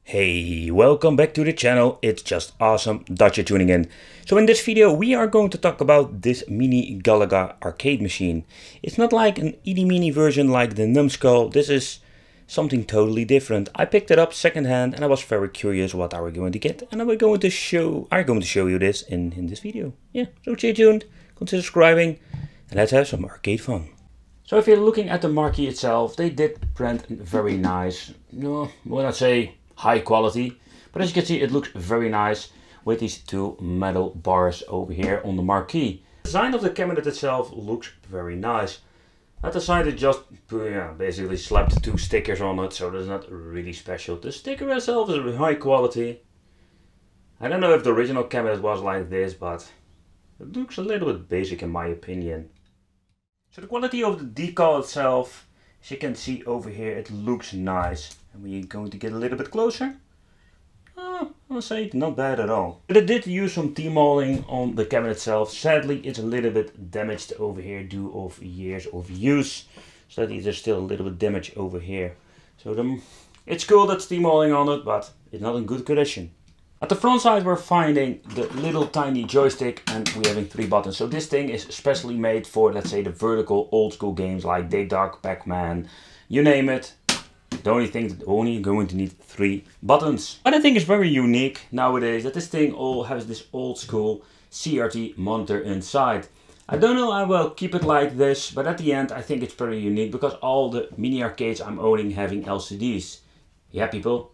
Hey, welcome back to the channel. It's just awesome that you're tuning in. So in this video we are going to talk about this mini Galaga arcade machine. It's not like an itty mini version like the Numbskull. This is something totally different. I picked it up secondhand and I was very curious what I were going to get, and I'm going to show you this in this video. Yeah, so stay tuned, consider subscribing, and let's have some arcade fun. So if you're looking at the marquee itself, they did print very nice. No, well, I'd say high quality, but as you can see it looks very nice with these two metal bars over here on the marquee. The design of the cabinet itself looks very nice. At the side it just basically slapped two stickers on it, so that's not really special. The sticker itself is high quality. I don't know if the original cabinet was like this, but it looks a little bit basic in my opinion. So the quality of the decal itself, as you can see over here, it looks nice. And we're going to get a little bit closer. I'll say not bad at all. But it did use some T-molding on the cabinet itself. Sadly, it's a little bit damaged over here due of years of use. Sadly, there's still a little bit damage over here. So it's cool that's T-molding on it, but it's not in good condition. At the front side we're finding the little tiny joystick, and we're having 3 buttons. So this thing is specially made for, let's say, the vertical old school games like Dig Dug, Pac-Man, you name it. The only thing that only going to need 3 buttons. What I think is very unique nowadays, that this thing all has this old school CRT monitor inside. I don't know I will keep it like this, but at the end I think it's pretty unique because all the mini arcades I'm owning having LCDs. Yeah people,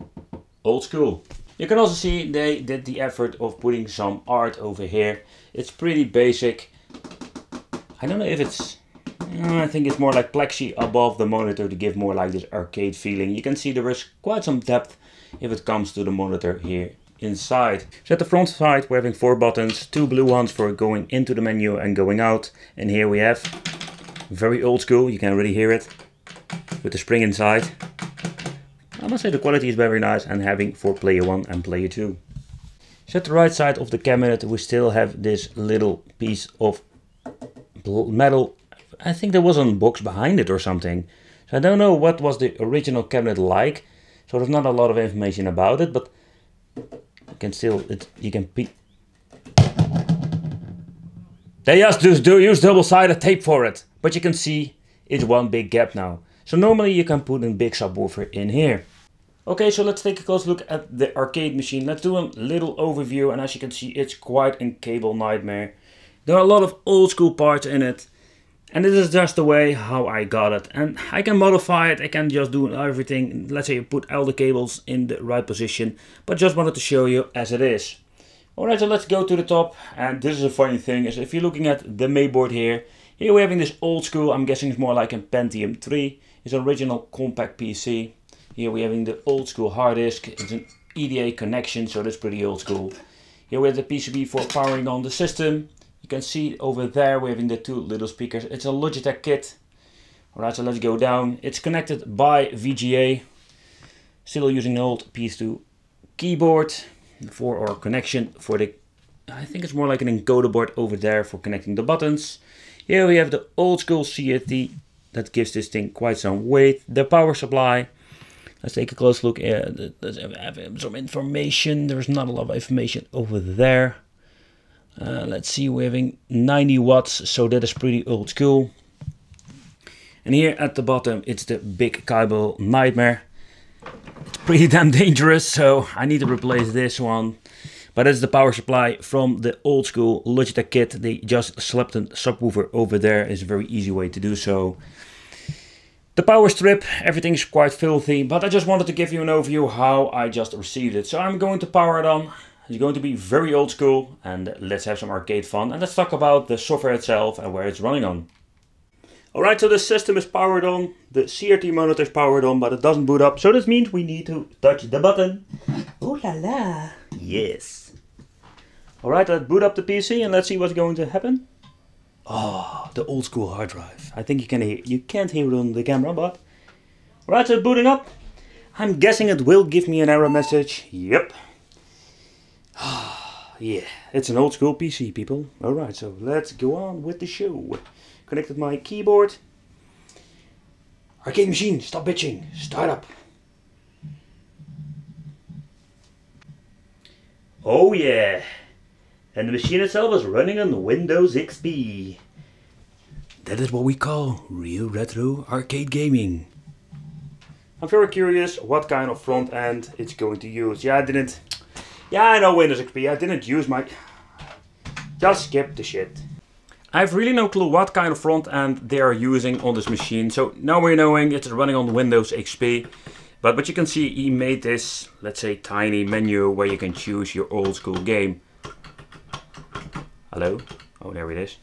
old school. You can also see they did the effort of putting some art over here. It's pretty basic. I don't know if it's... I think it's more like plexi above the monitor to give more like this arcade feeling. You can see there is quite some depth if it comes to the monitor here inside. So at the front side we're having 4 buttons, 2 blue ones for going into the menu and going out. And here we have, very old school, you can already hear it, with the spring inside. I must say the quality is very nice, and having for player 1 and player 2. So at the right side of the cabinet we still have this little piece of metal. I think there was a box behind it or something. So I don't know what was the original cabinet like. So there's not a lot of information about it, but you can still, you can peek. They just use double-sided tape for it, but you can see it's one big gap now. So normally you can put a big subwoofer in here. Okay, so let's take a close look at the arcade machine. Let's do a little overview, and as you can see it's quite a cable nightmare. There are a lot of old school parts in it. And this is just the way how I got it. And I can modify it, I can just do everything. Let's say you put all the cables in the right position. But just wanted to show you as it is. Alright, so let's go to the top. And this is a funny thing, is if you're looking at the mainboard here. Here we're having this old school, I'm guessing it's more like a Pentium 3. It's an original compact PC. Here we're having the old school hard disk. It's an EDA connection, so that's pretty old school. Here we have the PCB for powering on the system. You can see over there we're having the 2 little speakers. It's a Logitech kit. Alright, so let's go down. It's connected by VGA. Still using the old PS2 keyboard for our connection for the... I think it's more like an encoder board over there for connecting the buttons. Here we have the old school CRT. That gives this thing quite some weight. The power supply. Let's take a close look. Let's have some information. There's not a lot of information over there. Let's see, we're having 90 watts, so that is pretty old school. And here at the bottom it's the big cable nightmare. It's pretty damn dangerous, so I need to replace this one. But it's the power supply from the old school Logitech kit. They just slapped a subwoofer over there. It's a very easy way to do so. The power strip, everything is quite filthy, but I just wanted to give you an overview how I just received it. So I'm going to power it on. It's going to be very old school, and let's have some arcade fun, and let's talk about the software itself and where it's running on. Alright, so the system is powered on, the CRT monitor is powered on, but it doesn't boot up, so this means we need to touch the button. Ooh la la! Yes! Alright, let's boot up the PC and let's see what's going to happen. Oh, the old school hard drive. I think you can't hear it on the camera, but... Alright, so it's booting up. I'm guessing it will give me an error message. Yep. Yeah, it's an old school PC, people. Alright, so let's go on with the show. Connected my keyboard. Arcade machine, stop bitching. Start up. Oh yeah! And the machine itself is running on Windows XP. That is what we call real retro arcade gaming. I'm very curious what kind of front end it's going to use. Yeah, I know Windows XP. I didn't use my... Just skip the shit. I have really no clue what kind of front end they are using on this machine. So now we're knowing it's running on Windows XP. But what you can see, he made this, let's say, tiny menu where you can choose your old school game. Hello? Oh, there it is.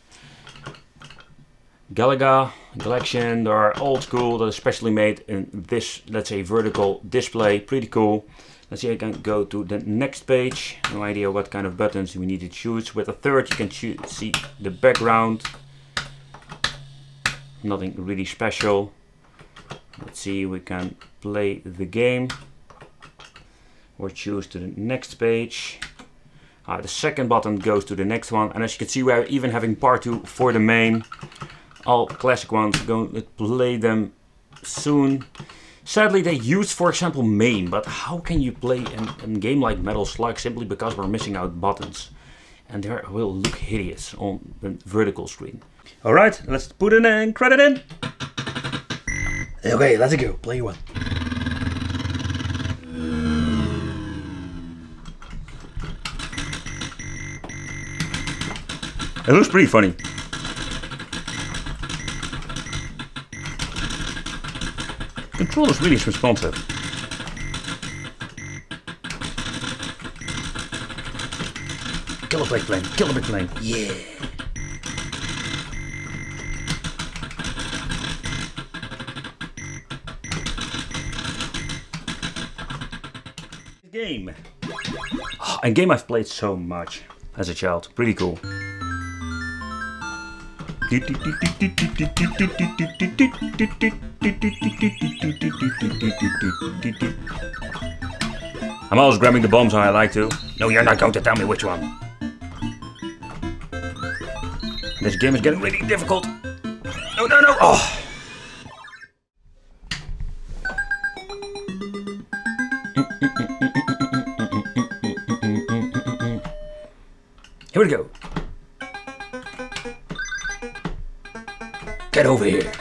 Galaga collection, they are old school, that is specially made in this, let's say, vertical display. Pretty cool. Let's see, I can go to the next page. No idea what kind of buttons we need to choose. With a third, you can see the background. Nothing really special. Let's see, we can play the game or choose to the next page. The second button goes to the next one, and as you can see, we're even having part 2 for the main. All classic ones, going to play them soon. Sadly, they use, for example, main, but how can you play a game like Metal Slug simply because we're missing out buttons? And they will look hideous on the vertical screen. Alright, let's put an end credit in. Okay, let's go. Play one. It looks pretty funny. The controller's really responsive. Kilobyte plane, kilobyte plane, yeah! Game. A game I've played so much as a child. Pretty cool. I'm always grabbing the bombs when I like to. No, you're not going to tell me which one. This game is getting really difficult. No, no, no! Oh! Here we go. Get over here.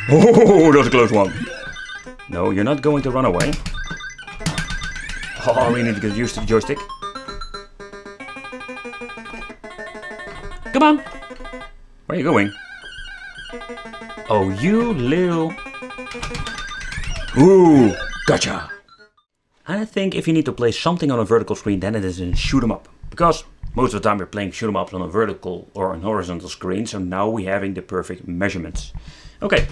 Oh, that was a close one. No, you're not going to run away. Oh, we need to get used to the joystick. Come on. Where are you going? Oh, you little... Ooh, gotcha. I think if you need to play something on a vertical screen, then it is in shoot 'em up. Because most of the time we're playing shoot 'em ups on a vertical or an horizontal screen, so now we're having the perfect measurements. Okay.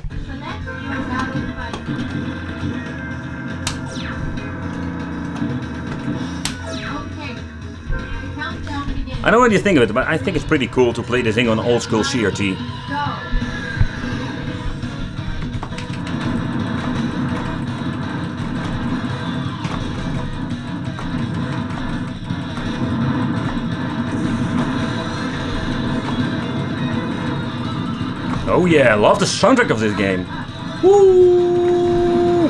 I know what you think of it, but I think it's pretty cool to play this thing on old school CRT. Oh yeah, I love the soundtrack of this game. Woo!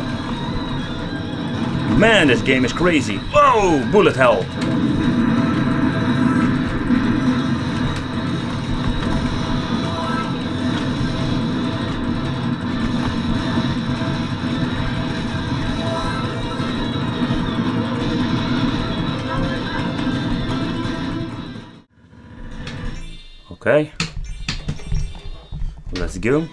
Man, this game is crazy. Whoa, bullet hell. Okay. Let's go.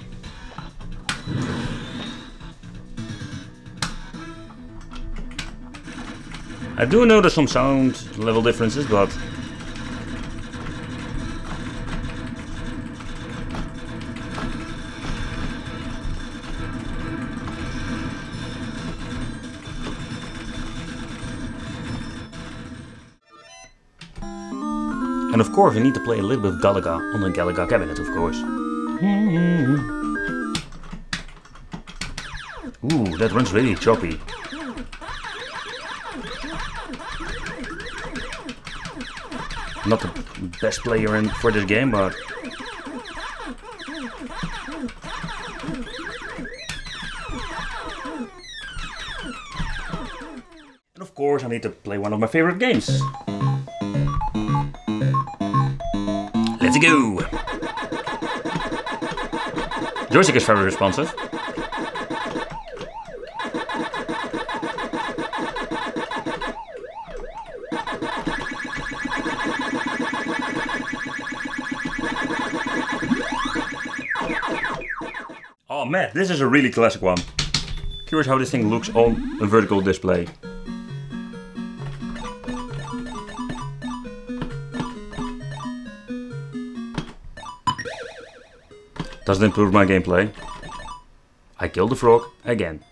I do notice some sound level differences, but and of course we need to play a little bit of Galaga on the Galaga cabinet, of course. Ooh, that runs really choppy. Not the best player in for this game, but And of course I need to play one of my favorite games. Let's go! Joystick is very responsive. Oh man, this is a really classic one. Curious how this thing looks on a vertical display. Doesn't improve my gameplay. I killed the frog again.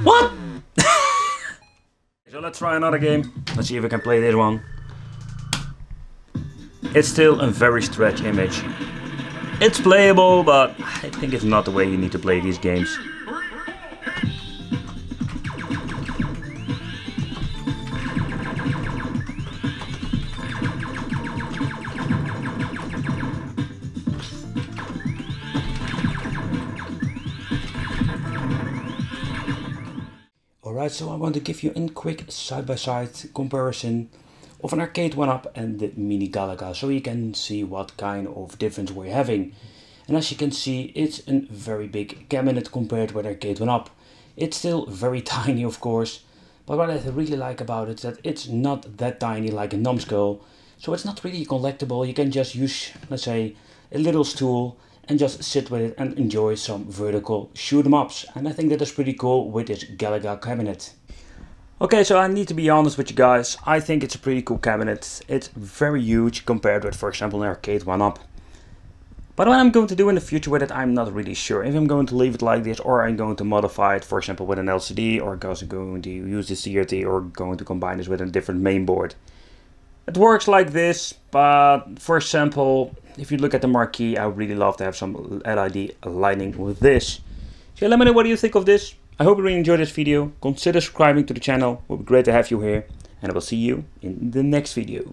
What? So let's try another game. Let's see if I can play this one. It's still a very stretched image. It's playable, but I think it's not the way you need to play these games. Alright, so I want to give you a quick side-by-side comparison of an arcade 1-up and the Mini Galaga, so you can see what kind of difference we're having. And as you can see, it's a very big cabinet compared with arcade 1-up. It's still very tiny, of course, but what I really like about it is that it's not that tiny like a numbskull, so it's not really collectible. You can just use, let's say, a little stool and just sit with it and enjoy some vertical shoot 'em ups. And I think that is pretty cool with this Galaga cabinet. Okay, so I need to be honest with you guys. I think it's a pretty cool cabinet. It's very huge compared with, for example, an arcade 1-up. But what I'm going to do in the future with it, I'm not really sure. If I'm going to leave it like this, or I'm going to modify it, for example, with an LCD, or going to use the CRT, or going to combine this with a different main board. It works like this, but for example, if you look at the marquee, I would really love to have some LED lighting with this. So let me know what you think of this. I hope you really enjoyed this video. Consider subscribing to the channel. It would be great to have you here. And I will see you in the next video.